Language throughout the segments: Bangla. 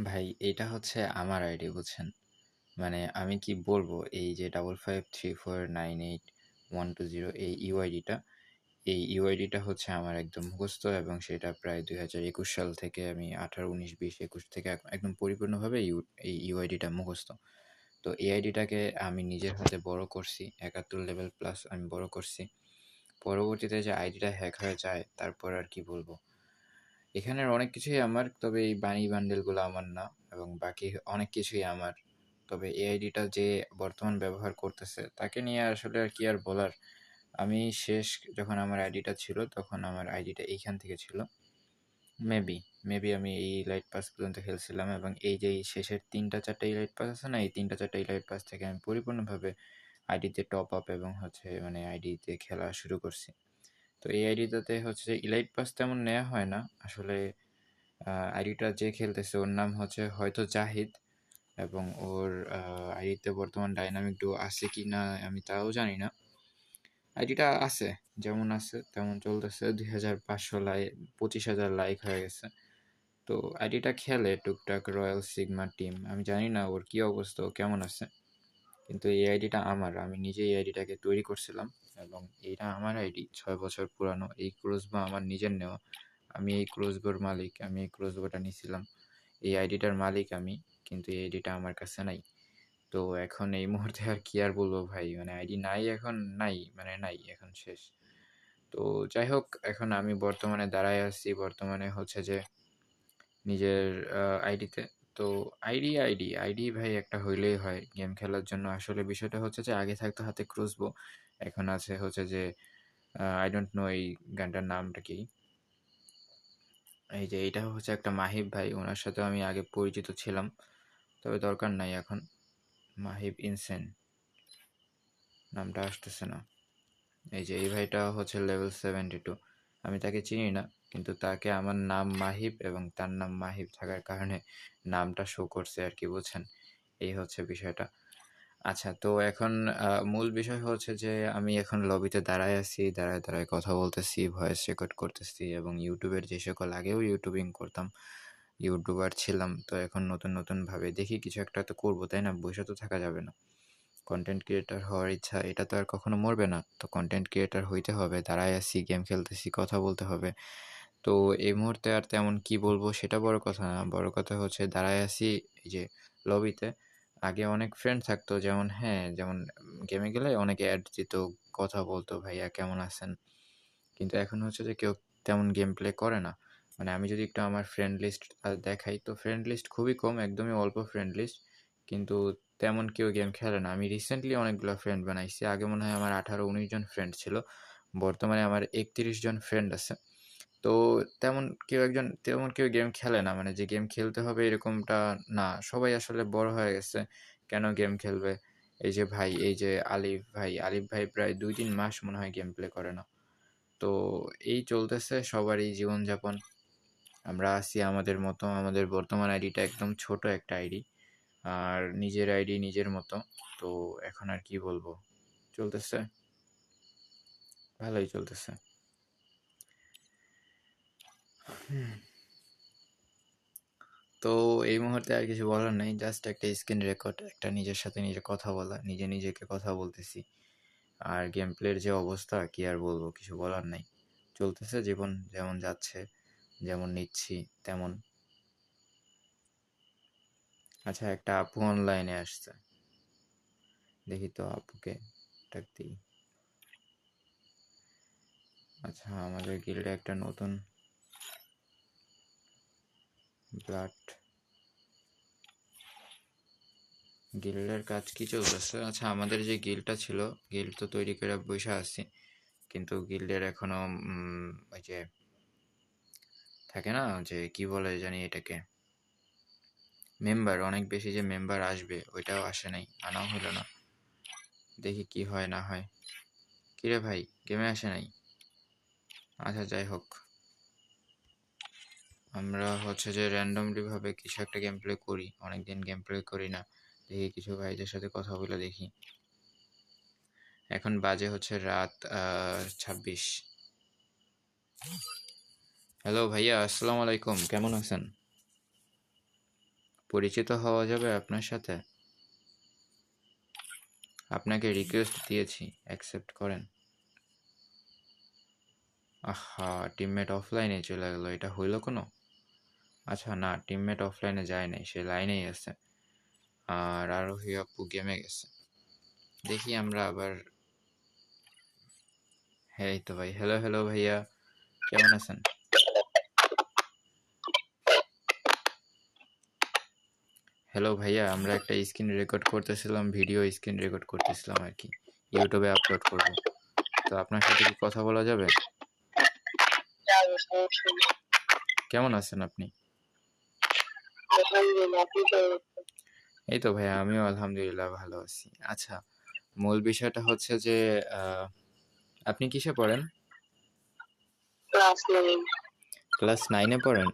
ভাই এটা হচ্ছে আমার আইডি বুঝছেন। মানে আমি কি বলবো, এই যে 55349812 এই ইউআইডিটা, এই ইউআইডিটা হচ্ছে আমার একদম মুখস্থ এবং সেটা প্রায় 2021 সাল থেকে আমি 18, 19, 20, 21 থেকে একদম পরিপূর্ণভাবে এই ইউআইডিটা মুখস্থ। তো এই আইডিটাকে আমি নিজের হাতে বড় করছি, 71 লেভেল প্লাস আমি বড় করছি। পরবর্তীতে যে আইডিটা হ্যাক হয়ে যায় তারপর আর কি বলবো, এখানের অনেক কিছুই আমার, তবে এই বানি বান্ডেলগুলো আমার না এবং বাকি অনেক কিছুই আমার। তবে এই আইডিটা যে বর্তমান ব্যবহার করতেছে তাকে নিয়ে আসলে আর কি আর বলার। আমি শেষ যখন আমার আইডিটা ছিল তখন আমার আইডিটা এইখান থেকে ছিল। মেবি মেবি আমি এই লাইট পাস পর্যন্ত খেলছিলাম এবং এই যে এই শেষের 3টা 4টা ইলাইট পাস আছে না, এই 3টা 4টা ইলাইট পাস থেকে আমি পরিপূর্ণভাবে আইডিতে টপ আপ এবং হচ্ছে মানে আইডিতে খেলা শুরু করছি। তো এই আইডিটাতে হচ্ছে যে ইলাইট পাস তেমন নেওয়া হয় না আসলে। আইডিটা যে খেলতেছে ওর নাম হচ্ছে হয়তো জাহিদ, এবং ওর আইডিতে বর্তমান ডাইনামিক ডুও আছে কি না আমি তাও জানি না। আইডিটা আছে, যেমন আছে তেমন চলতেছে। 2500 লাইক, 25,000 লাইক হয়ে গেছে। তো আইডিটা খেলে টুকটাক রয়্যাল সিগমা টিম, আমি জানি না ওর কী অবস্থা, ও কেমন আছে। কিন্তু এই আইডিটা আমার, আমি নিজে এই আইডিটাকে তৈরি করছিলাম এবং এইটা আমার আইডি, 6 বছর পুরানো। এই ক্রোসবো আমার নিজের নেওয়া, আমি এই ক্রোসবোর মালিক, আমি এই ক্রোসবোটা নিয়েছিলাম, এই আইডিটার মালিক আমি। কিন্তু এই আইডিটা আমার কাছে নাই। তো এখন এই মুহূর্তে আর কি আর বলবো ভাই, মানে আইডি নাই এখন, নাই মানে নাই, এখন শেষ। তো যাই হোক, এখন আমি বর্তমানে দাঁড়ায় আছি, বর্তমানে হচ্ছে যে নিজের আইডিতে। তো আইডি আইডি আইডি ভাই একটা হইলেই হয় গেম খেলার জন্য। আসলে বিষয়টা হচ্ছে যে আগে থাকতো হাতে ক্রুসবো, এখন আছে হচ্ছে যে আই ডোন্ট নো এই গানটার নামটা কি। এই যে এইটা হচ্ছে একটা মাহিব ভাই, ওনার সাথেও আমি আগে পরিচিত ছিলাম, তবে দরকার নাই এখন। মাহিব ইনসেন নামটা আসতেছে না। এই যে এই ভাইটা হচ্ছে লেভেল 72, আমি তাকে চিনি না, কিন্তু তাকে আমার নাম মাহিব এবং তার নাম মাহিব থাকার কারণে নামটা শো করছে আর কি, বুঝছেন। এই হচ্ছে বিষয়টা। আচ্ছা, তো এখন মূল বিষয় হচ্ছে যে আমি এখন লবিতে দাঁড়ায় আছি, দাঁড়ায় দাঁড়ায় কথা বলতেছি, ভয়েস রেকর্ড করতেছি এবং ইউটিউবের যে সকল, আগেও ইউটিউবিং করতাম, ইউটিউবার ছিলাম, তো এখন নতুন নতুনভাবে দেখি কিছু একটা তো করবো, তাই না? বসে তো থাকা যাবে না। কন্টেন্ট ক্রিয়েটার হওয়ার ইচ্ছা এটা তো আর কখনো মরবে না, তো কন্টেন্ট ক্রিয়েটার হইতে হবে। দাঁড়ায় আছি, গেম খেলতেছি, কথা বলতে হবে। তো এই মুহূর্তে আর তেমন কি বলবো সেটা বড় কথা না, বড় কথা হচ্ছে দাঁড়ায় আছি এই যে লবিতে। আগে অনেক ফ্রেন্ড থাকতো, যেমন হ্যাঁ, যেমন গেমে গেলে অনেকে অ্যাড দিত, কথা বলতো, ভাইয়া কেমন আছেন। কিন্তু এখন হচ্ছে যে কেউ তেমন গেম প্লে করে না। মানে আমি যদি একটু আমার ফ্রেন্ড লিস্ট দেখাই, তো ফ্রেন্ড লিস্ট খুবই কম, একদমই অল্প ফ্রেন্ড লিস্ট, কিন্তু তেমন কেউ গেম খেলে না। আমি রিসেন্টলি অনেকগুলো ফ্রেন্ড বানাইছি, আগে মনে হয় আমার 18, 19 জন ফ্রেন্ড ছিল, বর্তমানে আমার 31 জন ফ্রেন্ড আছে। তো তেমন কেউ গেম খেলে না, মানে যে গেম খেলতে হবে এরকমটা না, সবাই আসলে বড় হয়ে গেছে, কেন গেম খেলবে। এই যে ভাই, এই যে আলিফ ভাই প্রায় 2-3 মাস মনে হয় গেম প্লে করে না। তো এই চলতেছে সবারই জীবনযাপন। আমরা আছি আমাদের মতো, আমাদের বর্তমান আইডিটা একদম ছোট একটা আইডি, আর নিজের আইডি নিজের মতো। তো এখন আর কি বলবো, চলতেছে, ভালোই চলতেছে। তো এই মুহূর্তে আর কিছু বলার নেই, জাস্ট একটা স্ক্রিন রেকর্ড, একটা নিজের সাথে নিজে কথা বলা, নিজে নিজেকে কথা বলতেছি। আর গেম প্লের যে অবস্থা কি আর বলবো, কিছু বলার নেই। চলতেছে জীবন, যেমন যাচ্ছে, যেমন নিচ্ছি তেমন। আচ্ছা, একটা আপু অনলাইনে আসছে, দেখি তো আপুকে ডাক দিই। আচ্ছা, আমাদের গিল্ডে একটা নতুন ব্লাড, গিল্ডের কাজ কি চলতেছে? আচ্ছা, আমাদের যে গিল্ডটা ছিল, গিল্ড তো তৈরি করে বসে আছি, কিন্তু গিল্ডের এখনো ওই যে থাকে না, যে কি বলে জানি এটাকে, মেম্বার, অনেক বেশি যে মেম্বার আসবে ওইটাও আসে নাই, আনাও হলো না। দেখি কি হয় না হয়। কিরে ভাই, গেমে আসে নাই? আচ্ছা যাই হোক, আমরা হচ্ছে যে র্যান্ডমলি ভাবে কিছু একটা গেম প্লে করি, অনেকদিন গেম প্লে করি না, দেখি কিছু ভাইদের সাথে কথা বলে দেখি। এখন বাজে হচ্ছে রাত 26। হ্যালো ভাইয়া, আসসালামু আলাইকুম, কেমন আছেন? পরিচিত হওয়া যাবে আপনার সাথে? আপনাকে রিকোয়েস্ট দিয়েছি, অ্যাকসেপ্ট করেন। আহা, টিমমেট অফলাইনে চলে গেল, এটা হইল কোনো? আচ্ছা না, টিমমেট অফলাইনে যায় নাই, সে লাইনেই আছে। আর আরোহী আপু গেমে গেছে। দেখি আমরা আবার। হ্যাঁ এই তো ভাই, হ্যালো হ্যালো ভাইয়া, কেমন আছেন? হ্যালো ভাইয়া, আমরা একটা স্ক্রিন রেকর্ড করতেছিলাম, ভিডিও স্ক্রিন রেকর্ড করতেছিলাম আর কি, ইউটিউবে আপলোড করব। তো আপনার সাথে কি কথা বলা যাবে? কেমন আছেন আপনি? এই তো ভাইয়া, আমিও আলহামদুলিল্লাহ ভালো আছি। আচ্ছা, মূল বিষয়টা হচ্ছে যে আপনি কিসে পড়েন? ক্লাস 9-এ পড়েন?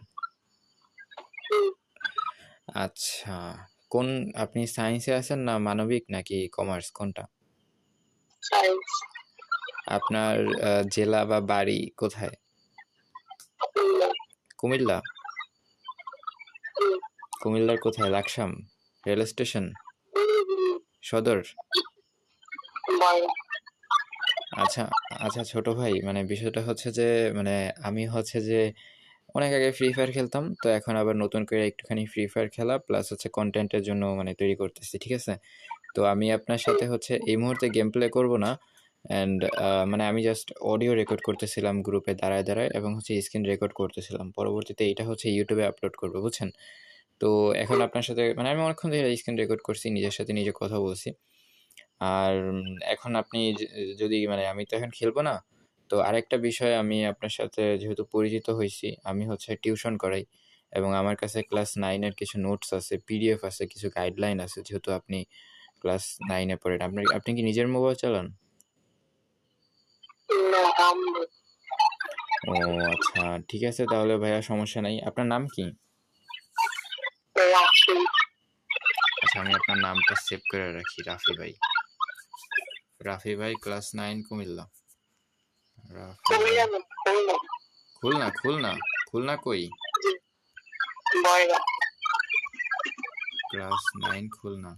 আচ্ছা, কোন, আপনি সায়েন্সে আছেন না মানবিক নাকি কমার্স, কোনটা? আপনার জেলা বা বাড়ি কোথায়? কুমিল্লা? কুমিল্লার কোথায়? লাকসাম রেল স্টেশন, সদর? আচ্ছা আচ্ছা ছোট ভাই, মানে বিষয়টা হচ্ছে যে মানে আমি হচ্ছে যে অনেক আগে ফ্রি ফায়ার খেলতাম, তো এখন আবার নতুন করে একটুখানি ফ্রি ফায়ার খেলা প্লাস হচ্ছে কন্টেন্টের জন্য মানে তৈরি করতেছি, ঠিক আছে? তো আমি আপনার সাথে হচ্ছে এই মুহূর্তে গেম প্লে করবো না, অ্যান্ড মানে আমি জাস্ট অডিও রেকর্ড করতেছিলাম গ্রুপে দাঁড়ায় দাঁড়ায়, এবং হচ্ছে স্ক্রিন রেকর্ড করতেছিলাম, পরবর্তীতে এটা হচ্ছে ইউটিউবে আপলোড করবো, বুঝছেন? তো এখন আপনার সাথে মানে আমি অনেকক্ষণ ধরে স্ক্রিন রেকর্ড করছি, নিজের সাথে নিজে কথা বলছি। আর এখন আপনি যদি মানে আমি তো এখন খেলবো না, তো আরেকটা বিষয়, আমি আপনার সাথে যেহেতু পরিচিত হয়েছি, আমি হচ্ছে টিউশন করাই, এবং আমার কাছে ক্লাস 9-এর কিছু নোটস আছে, পিডিএফ আছে, কিছু গাইডলাইন আছে, যেহেতু আপনি ক্লাস 9-এ পড়েন। আপনি কি নিজের মোবাইল চালান? ও আচ্ছা, ঠিক আছে তাহলে ভাইয়া, সমস্যা নাই। আপনার নাম কি? আচ্ছা, আমি আপনার নামটা সেভ করে রাখি, রাফি ভাই। রাফি ভাই, ক্লাস 9, কুমিল্লা। রাফি ভাই, খুলনা? খুলনা? খুলনা কই? ক্লাস 9 খুলনা।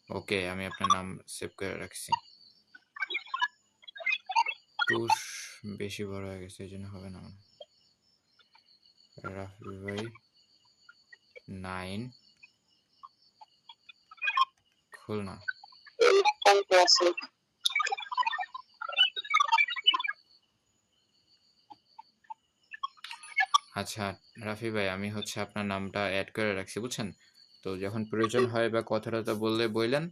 ওকে, আমি আপনার নাম সেভ করে রাখছি। টুস বেশি বড় হয়ে গেছে, এই জন্য হবে না। রাফি ভাই 9 খুলনা। আচ্ছা রাফি ভাই, আমি হচ্ছে আপনার নামটা অ্যাড করে রাখছি, বুঝছেন? তো যখন প্রয়োজন হয় বা কথাটা বললে বললেন।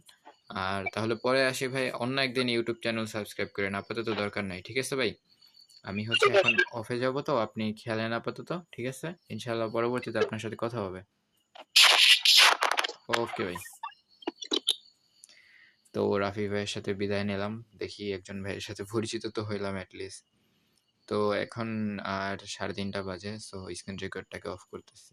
আর তাহলে পরে আসি ভাই, অন্য একদিন ইউটিউব চ্যানেল সাবস্ক্রাইব করেন, আপাতত দরকার নাই, ঠিক আছে ভাই? আমি হচ্ছে এখন অফে যাব, তো আপনি খেলেন আপাতত, ঠিক আছে? ইনশাল্লাহ পরবর্তীতে আপনার সাথে কথা হবে। ওকে ভাই। তো রাফি ভাইয়ের সাথে বিদায় নিলাম, দেখি একজন ভাইয়ের সাথে পরিচিত তো হইলাম অ্যাটলিস্ট। তো এখন আর 3:30 বাজে, সো স্ক্রিন রেকর্ডটাকে অফ করতেছি।